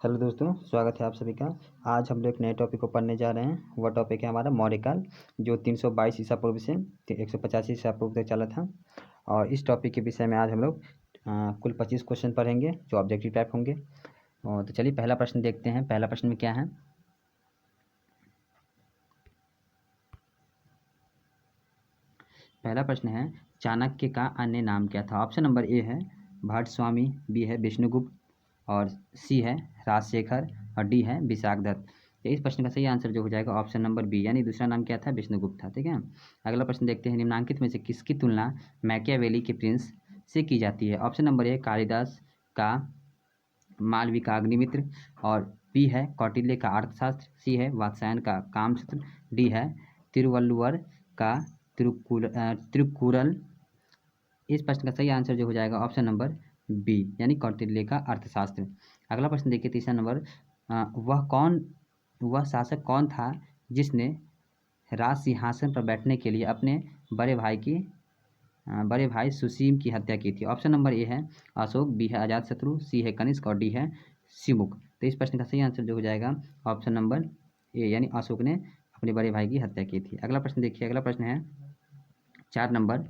Hello दोस्तों, स्वागत है आप सभी का। आज हम लोग एक नए टॉपिक को पढ़ने जा रहे हैं। वह टॉपिक है हमारा मौर्यकाल, जो 322 ईसा पूर्व से 185 ईसा पूर्व तक चला था। और इस टॉपिक के विषय में आज हम लोग कुल 25 क्वेश्चन पढ़ेंगे जो ऑब्जेक्टिव टाइप होंगे। तो चलिए पहला प्रश्न देखते हैं। पहला प्रश्न में क्या है। पहला प्रश्न है, चाणक्य का अन्य नाम क्या था। ऑप्शन नंबर ए है भट्ट स्वामी, बी है विष्णुगुप्त, और सी है राजशेखर, और डी है विशाखदत्त। तो इस प्रश्न का सही आंसर जो हो जाएगा ऑप्शन नंबर बी, यानी दूसरा नाम क्या था, विष्णुगुप्त था। ठीक है। अगला प्रश्न देखते हैं, निम्नांकित में से किसकी तुलना मैकियावेली के प्रिंस से की जाती है। ऑप्शन नंबर ए कालिदास का मालविकाग्निमित्र, और बी है कौटिल्य का अर्थशास्त्र, सी है वात्स्यायन का कामसूत्र, डी है तिरुवल्लुवर का तिरुकुरल। इस प्रश्न का सही आंसर जो हो जाएगा ऑप्शन नंबर बी, यानी कौटिल्य का अर्थशास्त्र। अगला प्रश्न देखिए, तीसरा नंबर, वह शासक कौन था जिसने राज सिंहासन पर बैठने के लिए अपने बड़े भाई सुसीम की हत्या की थी। ऑप्शन नंबर ए है अशोक, बी है अजातशत्रु, सी है कनिष्क, और डी है सिमुक। तो इस प्रश्न का सही आंसर जो हो जाएगा ऑप्शन नंबर ए, यानी अशोक ने अपने बड़े भाई की हत्या की थी। अगला प्रश्न देखिए, अगला प्रश्न है 4 नंबर,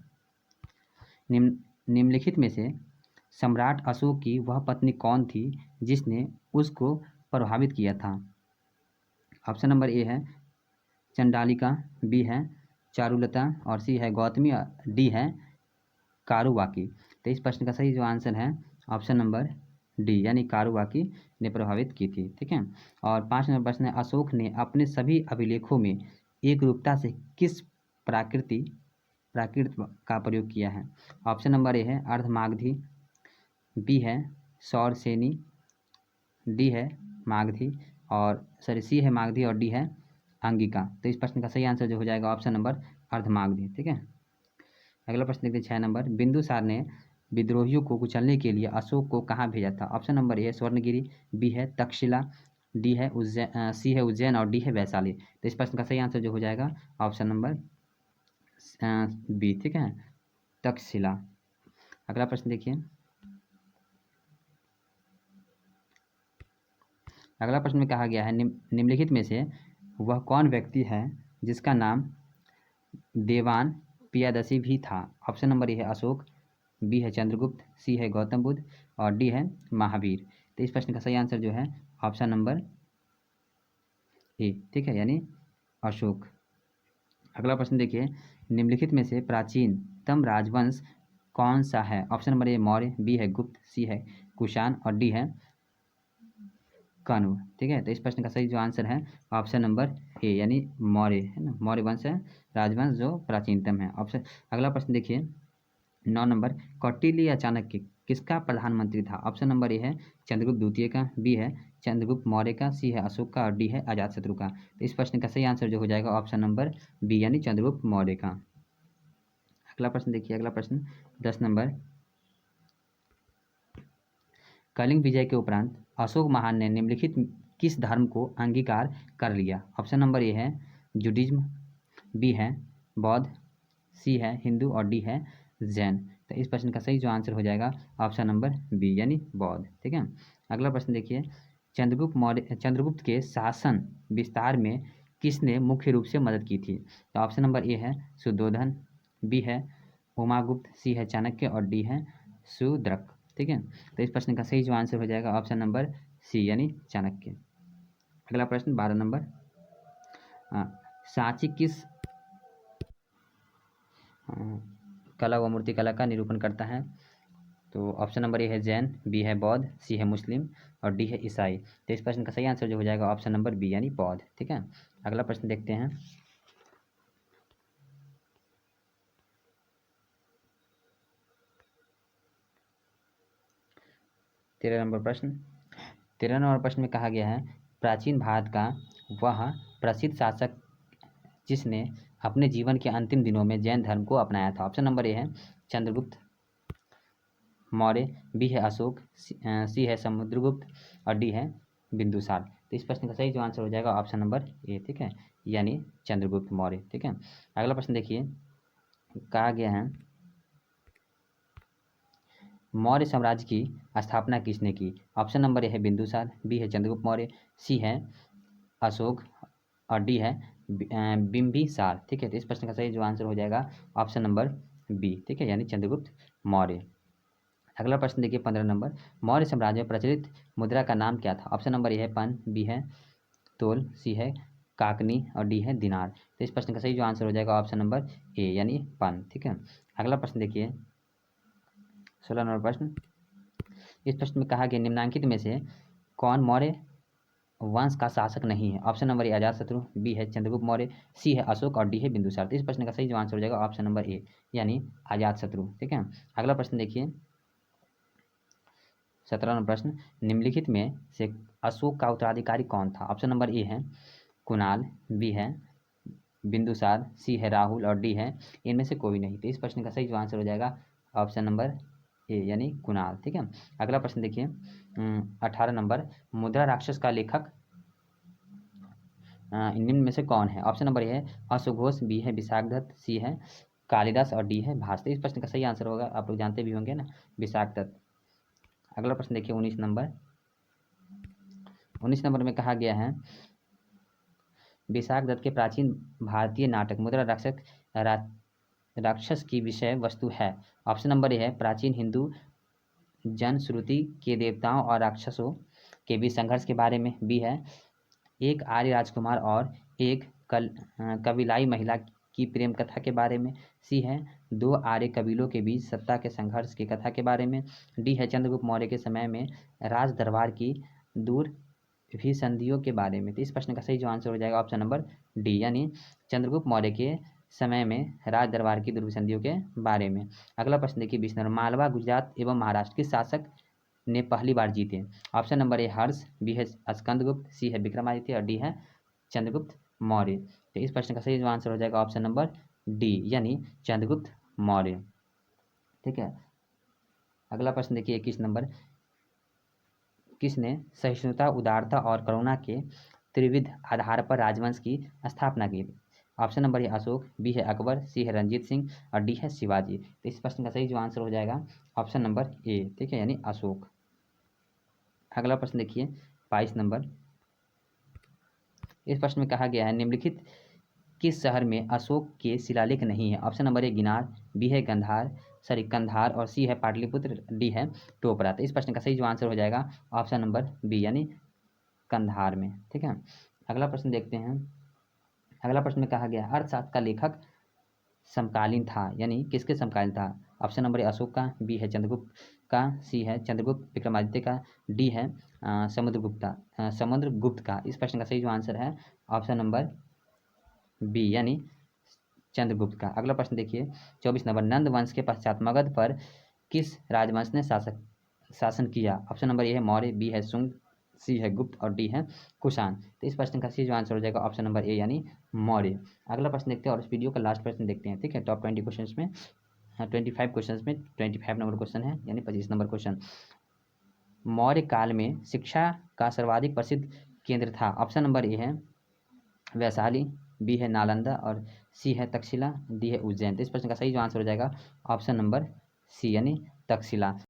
निम्नलिखित में से सम्राट अशोक की वह पत्नी कौन थी जिसने उसको प्रभावित किया था। ऑप्शन नंबर ए है चंडालिका, बी है चारुलता, और सी है गौतमी, डी है कारुवाकी। तो इस प्रश्न का सही जो आंसर है ऑप्शन नंबर डी, यानी कारुवाकी ने प्रभावित की थी। ठीक है। और 5 नंबर प्रश्न है, अशोक ने अपने सभी अभिलेखों में एक रूपता से किस प्राकृत का प्रयोग किया है। ऑप्शन नंबर ए है अर्धमागधी, बी है सौरसेनी, डी है मागधी, और सी है मागधी, और डी है अंगिका। तो इस प्रश्न का सही आंसर जो हो जाएगा ऑप्शन नंबर अर्धमागधी। ठीक है। अगला प्रश्न देखते हैं 6 नंबर, बिंदुसार ने विद्रोहियों को कुचलने के लिए अशोक को कहाँ भेजा था। Option number A Swarnagiri, B है तक्षशिला, डी है उज्जैन, सी है उज्जैन, और डी है वैशाली। तो इस प्रश्न का सही आंसर जो हो जाएगा ऑप्शन नंबर बी। ठीक है, तक्षशिला। अगला प्रश्न देखिए, अगला प्रश्न में कहा गया है, निम्नलिखित में से वह कौन व्यक्ति है जिसका नाम देवान पियादसी भी था। ऑप्शन नंबर ए है अशोक, बी है चंद्रगुप्त, सी है गौतम बुद्ध, और डी है महावीर। तो इस प्रश्न का सही आंसर जो है ऑप्शन नंबर ए। ठीक है, यानी अशोक। अगला प्रश्न देखिए, निम्नलिखित में से प्राचीनतम राजवंश कौन सा है। Option number A Maurya, B है गुप्त, सी है कुषाण, और डी है कण्व। ठीक है। तो इस प्रश्न का सही जो आंसर है ऑप्शन नंबर ए, यानी मौर्य, है ना, मौर्य वंश है राजवंश जो प्राचीनतम है। ऑप्शन अगला प्रश्न देखिए 9 नंबर, कौटिल्य या चाणक्य किसका प्रधानमंत्री था। ऑप्शन नंबर ए है चंद्रगुप्त द्वितीय का, बी है चंद्रगुप्त मौर्य का, सी है अशोक का, और डी है अजातशत्रु का। तो इस प्रश्न का सही आंसर जो हो जाएगा ऑप्शन नंबर बी, यानी चंद्रगुप्त मौर्य का। अगला प्रश्न देखिए, अगला प्रश्न 10 नंबर, कलिंग विजय के उपरांत अशोक महान ने निम्नलिखित किस धर्म को अंगीकार कर लिया। ऑप्शन नंबर ए है जुडिज्म, बी है बौद्ध, सी है हिंदू, और डी है जैन। तो इस प्रश्न का सही जो आंसर हो जाएगा ऑप्शन नंबर बी, यानी बौद्ध। ठीक है। अगला प्रश्न देखिए, चंद्रगुप्त के शासन विस्तार में किसने मुख्य रूप से मदद की थी। तो ऑप्शन नंबर ए है सुद्धोधन, बी है उमागुप्त, सी है चाणक्य, और डी है शूद्रक। ठीक है। तो इस प्रश्न का सही जो आंसर हो जाएगा ऑप्शन नंबर सी, यानी चाणक्य। अगला प्रश्न 12 नंबर, सांची किस कला व मूर्तिकला का निरूपण करता है। तो ऑप्शन नंबर ए है जैन, बी है बौद्ध, सी है मुस्लिम, और डी है ईसाई। तो इस प्रश्न का सही आंसर जो हो जाएगा ऑप्शन नंबर बी, यानी बौद्ध। ठीक है। अगला प्रश्न देखते हैं, तेरह नंबर प्रश्न में कहा गया है, प्राचीन भारत का वह प्रसिद्ध शासक जिसने अपने जीवन के अंतिम दिनों में जैन धर्म को अपनाया था। ऑप्शन नंबर ए है चंद्रगुप्त मौर्य, बी है अशोक, सी है समुद्रगुप्त, और डी है बिंदुसार। तो इस प्रश्न का सही जो आंसर हो जाएगा ऑप्शन नंबर ए। ठीक है, यानी चंद्रगुप्त मौर्य। ठीक है। अगला प्रश्न देखिए, कहा गया है मौर्य साम्राज्य की स्थापना किसने की? ऑप्शन नंबर ए है बिंदुसार, बी है चंद्रगुप्त मौर्य, सी है अशोक और डी है बिंबिसार। ठीक है, तो इस प्रश्न का सही जो आंसर हो जाएगा ऑप्शन नंबर बी। ठीक है, यानी चंद्रगुप्त मौर्य। अगला प्रश्न देखिए 15 नंबर, मौर्य साम्राज्य में प्रचलित मुद्रा का नाम क्या था? ऑप्शन नंबर ए है पन, बी है तोल, सी है काकनी और डी है दिनार। तो इस प्रश्न का सही जो आंसर हो जाएगा ऑप्शन नंबर ए यानी पन। ठीक है, अगला प्रश्न देखिए 16 नंबर प्रश्न। इस प्रश्न में कहा गया निम्नलिखित में से कौन मौर्य वंश का शासक नहीं है? Option number A Ajatashatru, B है चंद्रगुप्त मौर्य, सी है अशोक और डी है बिंदुसार। तो इस प्रश्न का सही जो आंसर हो जाएगा ऑप्शन नंबर ए यानी अजातशत्रु। ठीक है, अगला प्रश्न देखिए 17 नंबर प्रश्न, निम्नलिखित में से अशोक का उत्तराधिकारी कौन था? ऑप्शन नंबर ए है कुणाल, बी है बिंदुसार, सी है राहुल और डी है इनमें से कोई नहीं। तो इस प्रश्न का सही जो आंसर हो जाएगा ऑप्शन नंबर ए यानी कुणाल। ठीक है, अगला प्रश्न देखिए 18 नंबर, मुद्रा राक्षस का लेखक निम्न में से कौन है? ऑप्शन नंबर ए है अश्वघोष, बी है विशाखदत्त, सी है कालिदास और डी है भास। तो इस प्रश्न का सही आंसर होगा, आप लोग जानते भी होंगे ना, विशाखदत्त। अगला प्रश्न देखिए 19 नंबर। 19 नंबर में कहा गया है विशाखदत्त के प्राचीन भारतीय नाटक मुद्रा राक्षस की विषय वस्तु है। ऑप्शन नंबर ए है प्राचीन हिंदू जनश्रुति के देवताओं और राक्षसों के बीच संघर्ष के बारे में, बी है एक आर्य राजकुमार और एक कबीलाई महिला की प्रेम कथा के बारे में, सी है दो आर्य कबीलों के बीच सत्ता के संघर्ष की कथा के बारे में, डी है चंद्रगुप्त मौर्य के समय में राज दरबार की दूर भी संधियों के बारे में। तो इस प्रश्न का सही जो आंसर हो जाएगा ऑप्शन नंबर डी यानी चंद्रगुप्त मौर्य के समय में राज दरबार की दुर्विसंधियों के बारे में। अगला प्रश्न देखिए 20 नंबर, मालवा गुजरात एवं महाराष्ट्र के शासक ने पहली बार जीते? Option number A Harsha, B है स्कंदगुप्त, सी है विक्रमादित्य और डी है चंद्रगुप्त मौर्य। तो इस प्रश्न का सही जो आंसर हो जाएगा ऑप्शन नंबर डी यानी चंद्रगुप्त मौर्य। ठीक है, अगला प्रश्न देखिए 21 नंबर, किसने सहिष्णुता, उदारता और करुणा के त्रिविध आधार पर राजवंश की स्थापना की? Option number A Ashoka, B है अकबर, सी है रंजीत सिंह और डी है शिवाजी। तो इस प्रश्न का सही जो आंसर हो जाएगा ऑप्शन नंबर ए। ठीक है, यानी अशोक। अगला प्रश्न देखिए 22 नंबर। इस प्रश्न में कहा गया है निम्नलिखित किस शहर में अशोक के शिलालेख नहीं है? ऑप्शन नंबर ए गिनार, बी है कंधार और सी है पाटलिपुत्र, डी है टोपरा। तो इस प्रश्न का सही जो आंसर हो जाएगा ऑप्शन नंबर बी यानी कंधार में। ठीक है, अगला प्रश्न देखते हैं। अगला प्रश्न में कहा गया अर्थशास्त्र का लेखक समकालीन था यानी किसके समकालीन था? ऑप्शन नंबर ए अशोक का, बी है चंद्रगुप्त का, सी है चंद्रगुप्त विक्रमादित्य का, डी है समुद्रगुप्त का। इस प्रश्न का सही जो आंसर है ऑप्शन नंबर बी यानी चंद्रगुप्त का। अगला प्रश्न देखिए 24 नंबर, नंद वंश के पश्चात मगध पर किस राजवंश ने शासन किया? ऑप्शन नंबर ए है मौर्य, बी है शुंग, सी है गुप्त और डी है कुषाण। तो इस प्रश्न का सही जो आंसर हो जाएगा ऑप्शन नंबर ए यानी मौर्य। अगला प्रश्न देखते हैं और इस वीडियो का लास्ट प्रश्न देखते हैं। ठीक है, टॉप 20 क्वेश्चन में 25 क्वेश्चन में 25 नंबर क्वेश्चन है यानी 25 नंबर क्वेश्चन। मौर्य काल में शिक्षा का सर्वाधिक प्रसिद्ध केंद्र था? ऑप्शन नंबर ए है वैशाली, बी है नालंदा और सी है तक्षशिला, डी है उज्जैन। तो इस प्रश्न का सही जो आंसर हो जाएगा ऑप्शन नंबर सी यानी तक्षशिला।